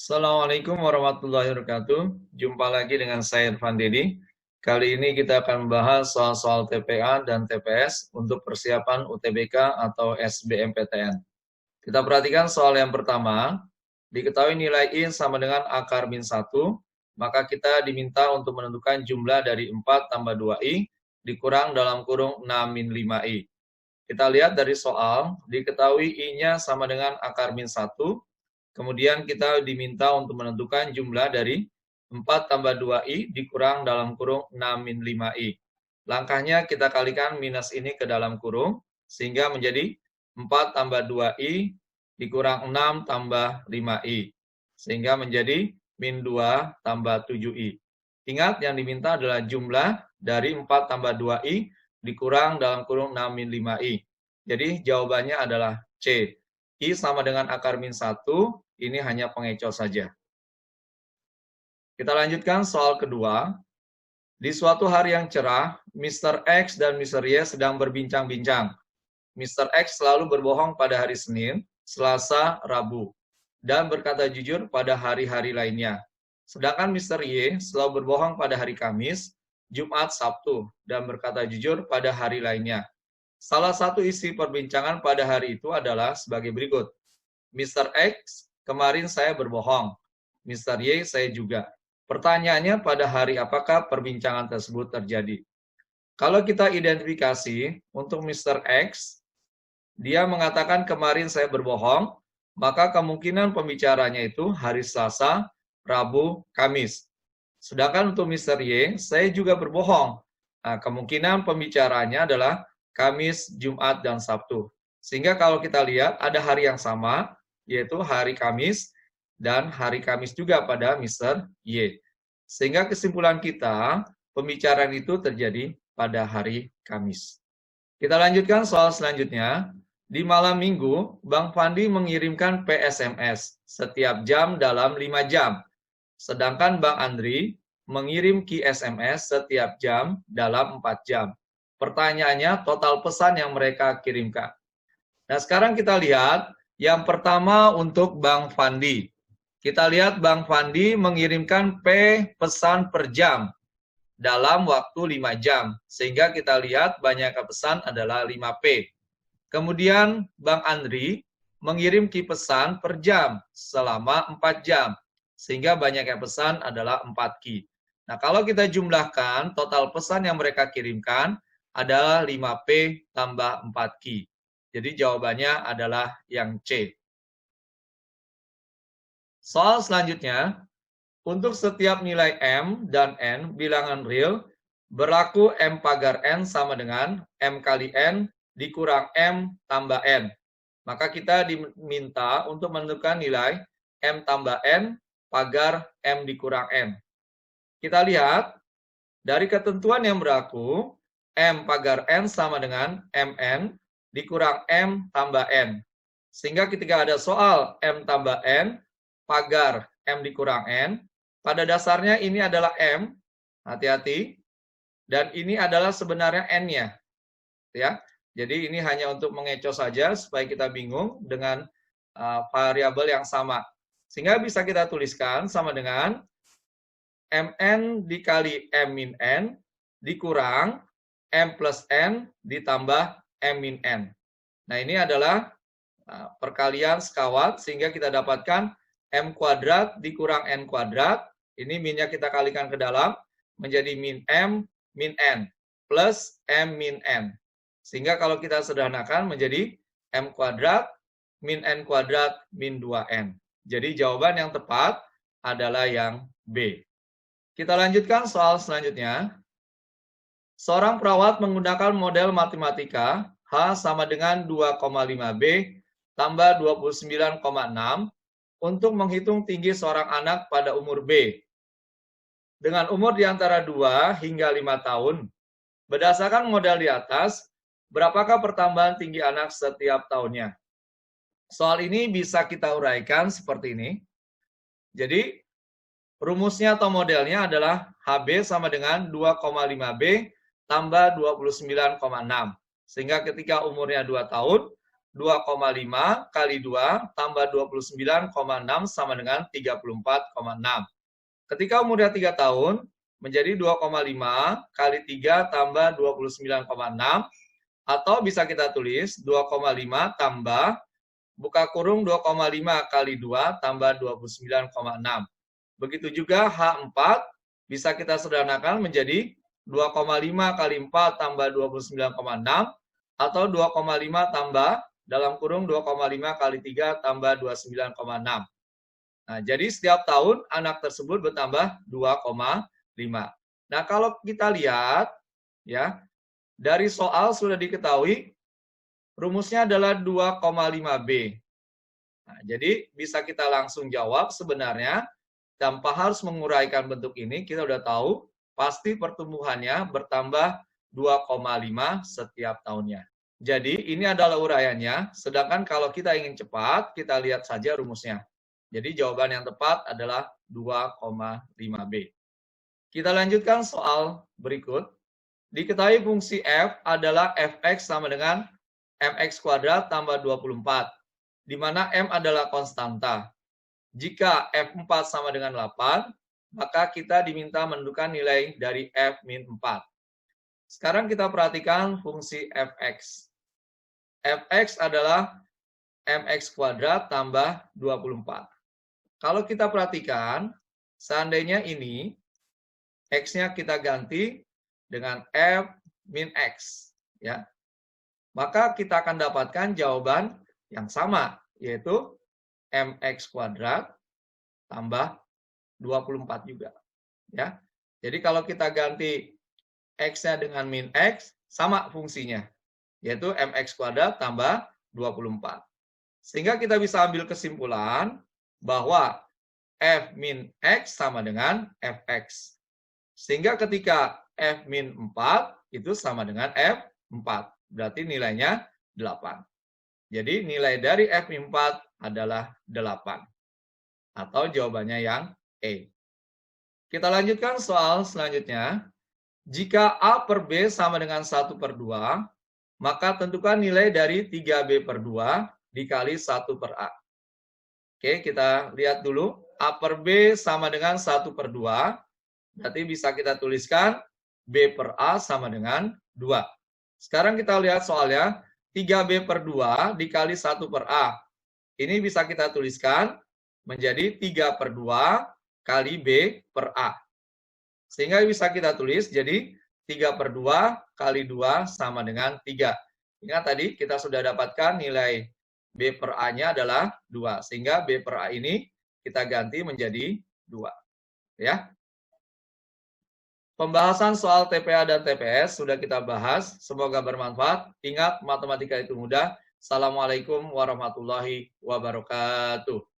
Assalamualaikum warahmatullahi wabarakatuh. Jumpa lagi dengan saya Irfan Dedi. Kali ini kita akan membahas soal-soal TPA dan TPS untuk persiapan UTBK atau SBMPTN. Kita perhatikan soal yang pertama. Diketahui nilai I sama dengan akar min 1, maka kita diminta untuk menentukan jumlah dari 4 tambah 2I dikurang dalam kurung 6 min 5I. Kita lihat dari soal, diketahui I-nya sama dengan akar min 1, kemudian kita diminta untuk menentukan jumlah dari 4 tambah 2I dikurang dalam kurung 6 min 5I. Langkahnya kita kalikan minus ini ke dalam kurung, sehingga menjadi 4 tambah 2I dikurang 6 tambah 5I. Sehingga menjadi min 2 tambah 7I. Ingat yang diminta adalah jumlah dari 4 tambah 2I dikurang dalam kurung 6 min 5I. Jadi jawabannya adalah C. I sama dengan akar min 1, ini hanya pengecoh saja. Kita lanjutkan soal kedua. Di suatu hari yang cerah, Mr. X dan Mr. Y sedang berbincang-bincang. Mr. X selalu berbohong pada hari Senin, Selasa, Rabu, dan berkata jujur pada hari-hari lainnya. Sedangkan Mr. Y selalu berbohong pada hari Kamis, Jumat, Sabtu, dan berkata jujur pada hari lainnya. Salah satu isi perbincangan pada hari itu adalah sebagai berikut. Mr. X, kemarin saya berbohong. Mr. Y, saya juga. Pertanyaannya, pada hari apakah perbincangan tersebut terjadi? Kalau kita identifikasi untuk Mr. X, dia mengatakan kemarin saya berbohong, maka kemungkinan pembicaranya itu hari Selasa, Rabu, Kamis. Sedangkan untuk Mr. Y, saya juga berbohong. Nah, kemungkinan pembicaranya adalah Kamis, Jumat, dan Sabtu. Sehingga kalau kita lihat ada hari yang sama, yaitu hari Kamis, dan hari Kamis juga pada Mr. Y. Sehingga kesimpulan kita, pembicaraan itu terjadi pada hari Kamis. Kita lanjutkan soal selanjutnya. Di malam minggu, Bang Fandi mengirimkan PSMS setiap jam dalam 5 jam. Sedangkan Bang Andri mengirim QSMS setiap jam dalam 4 jam. Pertanyaannya, total pesan yang mereka kirimkan. Nah, sekarang kita lihat yang pertama untuk Bang Fandi. Kita lihat Bang Fandi mengirimkan P pesan per jam dalam waktu 5 jam. Sehingga kita lihat banyak pesan adalah 5P. Kemudian Bang Andri mengirim Q pesan per jam selama 4 jam. Sehingga banyaknya pesan adalah 4Q. Nah, kalau kita jumlahkan total pesan yang mereka kirimkan adalah 5P tambah 4Q. Jadi jawabannya adalah yang C. Soal selanjutnya, untuk setiap nilai M dan N bilangan real, berlaku M pagar N sama dengan M kali N dikurang M tambah N. Maka kita diminta untuk menentukan nilai M tambah N pagar M dikurang N. Kita lihat, dari ketentuan yang berlaku, M pagar N sama dengan MN dikurang M tambah N. Sehingga ketika ada soal M tambah N, pagar M dikurang N, pada dasarnya ini adalah M, hati-hati, dan ini adalah sebenarnya N-nya. Ya. Jadi ini hanya untuk mengecoh saja supaya kita bingung dengan variabel yang sama. Sehingga bisa kita tuliskan sama dengan Mn dikali M min N dikurang M plus N ditambah M min N. Nah, ini adalah perkalian sekawat sehingga kita dapatkan M kuadrat dikurang N kuadrat. Ini minnya kita kalikan ke dalam menjadi min M min N plus M min N. Sehingga kalau kita sederhanakan menjadi M kuadrat min N kuadrat min 2N. Jadi jawaban yang tepat adalah yang B. Kita lanjutkan soal selanjutnya. Seorang perawat menggunakan model matematika H sama dengan 2,5B tambah 29,6 untuk menghitung tinggi seorang anak pada umur B. Dengan umur di antara 2 hingga 5 tahun, berdasarkan model di atas, berapakah pertambahan tinggi anak setiap tahunnya? Soal ini bisa kita uraikan seperti ini. Jadi, rumusnya atau modelnya adalah HB sama dengan 2,5B tambah 29,6. Sehingga ketika umurnya 2 tahun, 2,5 kali 2 tambah 29,6 sama dengan 34,6. Ketika umurnya 3 tahun, menjadi 2,5 kali 3 tambah 29,6, atau bisa kita tulis 2,5 tambah, buka kurung 2,5 kali 2 tambah 29,6. Begitu juga H4 bisa kita sederhanakan menjadi 2,5 kali 4 tambah 29,6 atau 2,5 tambah dalam kurung 2,5 kali 3 tambah 29,6. Nah, jadi setiap tahun anak tersebut bertambah 2,5. Nah, kalau kita lihat ya, dari soal sudah diketahui rumusnya adalah 2,5B. Nah, jadi bisa kita langsung jawab sebenarnya tanpa harus menguraikan bentuk ini, kita udah tahu pasti pertumbuhannya bertambah 2,5 setiap tahunnya. Jadi ini adalah uraiannya, sedangkan kalau kita ingin cepat, kita lihat saja rumusnya. Jadi jawaban yang tepat adalah 2,5B. Kita lanjutkan soal berikut. Diketahui fungsi f adalah fx sama dengan mx kuadrat tambah 24, di mana m adalah konstanta. Jika f4 sama dengan 8, maka kita diminta menentukan nilai dari f-4. Sekarang kita perhatikan fungsi fx. Fx adalah mx kuadrat tambah 24. Kalau kita perhatikan, seandainya ini x-nya kita ganti dengan f min x, ya, maka kita akan dapatkan jawaban yang sama, yaitu mx kuadrat tambah 24 juga. Ya. Jadi kalau kita ganti x-nya dengan min x, sama fungsinya, yaitu mx kuadrat tambah 24. Sehingga kita bisa ambil kesimpulan bahwa f min x sama dengan fx. Sehingga ketika f min 4 itu sama dengan f4. Berarti nilainya 8. Jadi nilai dari f min 4 adalah 8. Atau jawabannya yang E. Kita lanjutkan soal selanjutnya. Jika A per B sama dengan 1 per 2, maka tentukan nilai dari 3B per 2 dikali 1 per A. Oke, kita lihat dulu. A per B sama dengan 1 per 2. Berarti bisa kita tuliskan B per A sama dengan 2. Sekarang kita lihat soalnya. 3B per 2 dikali 1 per A. Ini bisa kita tuliskan menjadi 3 per 2 kali B per A. Sehingga bisa kita tulis jadi 3 per 2 kali 2 sama dengan 3. Ingat tadi kita sudah dapatkan nilai B per A-nya adalah 2. Sehingga B per A ini kita ganti menjadi 2. Ya. Pembahasan soal TPA dan TPS sudah kita bahas. Semoga bermanfaat. Ingat, matematika itu mudah. Assalamualaikum warahmatullahi wabarakatuh.